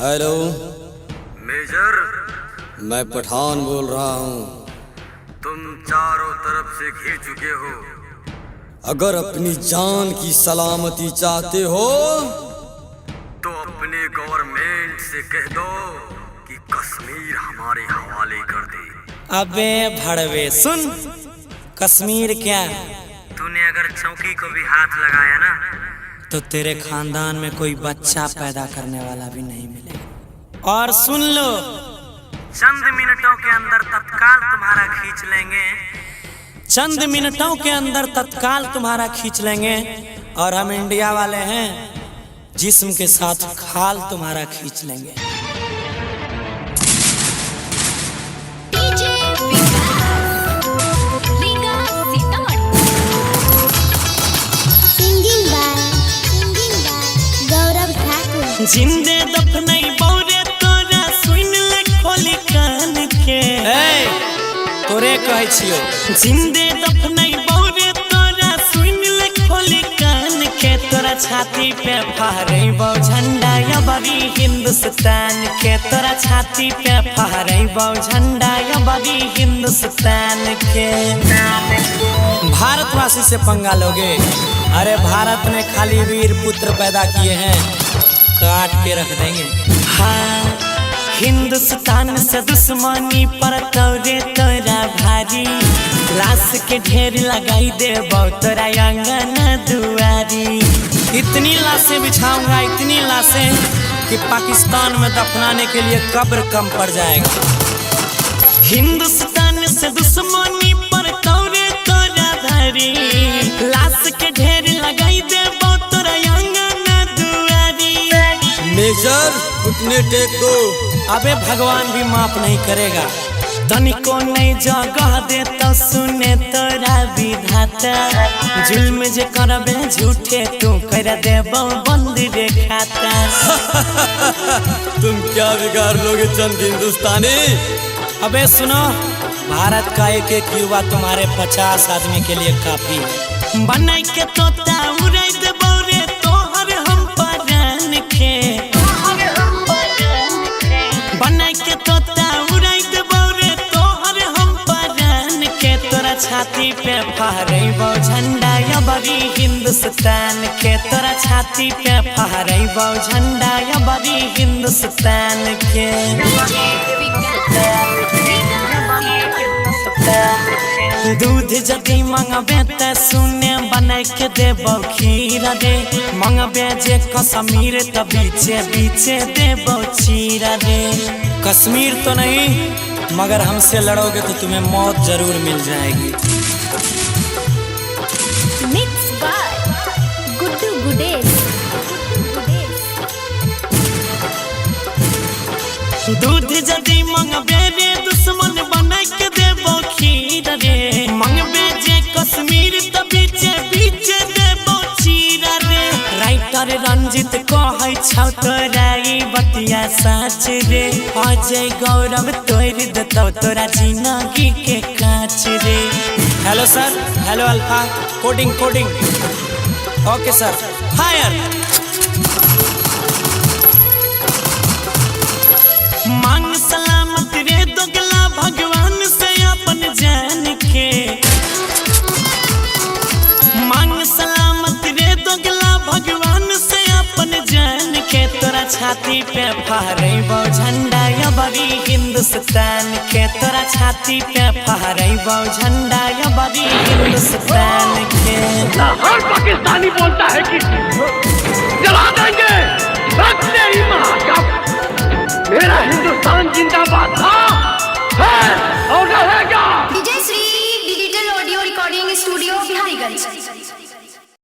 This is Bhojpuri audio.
हेलो मेजर, मैं पठान बोल रहा हूँ। तुम चारों तरफ से घिर चुके हो। अगर अपनी जान की सलामती चाहते हो तो अपने गवर्नमेंट से कह दो कि कश्मीर हमारे हवाले कर दे। अबे भड़वे सुन, कश्मीर क्या, तूने अगर चौकी को भी हाथ लगाया ना तो तेरे खानदान में कोई बच्चा पैदा करने वाला भी नहीं मिलेगा। और सुन लो, चंद मिनटों के अंदर तत्काल तुम्हारा खींच लेंगे। चंद मिनटों के अंदर तत्काल तुम्हारा खींच लेंगे। और हम इंडिया वाले हैं, जिस्म के साथ खाल तुम्हारा खींच लेंगे। जिंदे दफनई बौरे तोरा सुन ले खोली कान के। तोरे कहै छियो, जिंदे दफनई बौरे तोरा सुन ले खोली कान के। तोरा छाती पे फहरैबौ झंडा या बड़ी हिंदुस्तान के। तोरा छाती पे फहरैबौ झंडा या बड़ी हिंदुस्तान के। भारतवासी से पंगा लोगे? अरे भारत ने खाली वीर पुत्र पैदा किए हैं, काट के रख देंगे। हाँ, हिंदुस्तान से दुश्मनी पर तोरे तोरा भारी। लाश के ढेर लगाई देबौ तोरा आंगन दुआरी। इतनी लाशें बिछाऊंगा, इतनी लाशें कि पाकिस्तान में दफनाने के लिए कब्र कम पड़ जाएगा। हिंदुस्तान से दुश्मनी पर तोरे तोरा भारी। लाश के ढेर लगाई देबौ तोरा आंगन दुआरी। मेजर उठने टेक दो। अबे भगवान भी माफ नहीं करेगा। तनिको नहीं जगह दे तो सुने तोरा विधाता। जुल्म जे करबे झूठे तू कर देबो बंद रे खाता। तुम क्या बिगाड़ लोगे चंद हिंदुस्तानी? अबे सुनो, भारत का एक एक युवा तुम्हारे 50 आदमी के लिए काफी है। बनाई के तोता उड़ाई देबो रे तोहर हम परान के। बनाई के तोता उड़ाई देबो रे तोहर हम परान के। तोरा छाती पे फहरैबौ झंडा या बड़ी हिंदुस्तान के। तोरा छाती पे फहरैबौ झंडा या बड़ी हिंदुस्तान के। दूध जदि मंगबे त सुने बनाय के देबौ खीर रे। मंगबे जे कश्मीर त बीचे बीचे देबौ चीर रे। कश्मीर तो नहीं, मगर हमसे लड़ोगे तो तुम्हें मौत जरूर मिल जाएगी। Mix by Guddu Gudesh. दूध जदि मंगबे रे दुश्मन बनाय के देबौ खीर रे। मंगबे जे कश्मीर त बीचे बीचे देबौ चीर रे। राइटर रंजित कहै छौ तोरा ई बतिया सच रे। अजय गौरव तोड़ देतौ तोरा जिंदगी के कांच रे। हेलो सर, हेलो अल्फा, कोडिंग कोडिंग। ओके सर, फायर। मांग सलामत रे दोगला भगवान से अपन जान के। मांग सलामत रे दोगला भगवान से अपन जान के। तोरा छाती पे फहरैबौ झंडा या बड़ी हिंदुस्तान के। तोरा छाती पे फहरैबौ झंडा या बड़ी हिंदुस्तान के। हर पाकिस्तानी बोलता है कि जला देंगे, रख दे ही महाकाव्य। मेरा हिंदुस्तान जिंदाबाद था, है और रहेगा। Vijay Shri digital audio recording studio Biharigunj.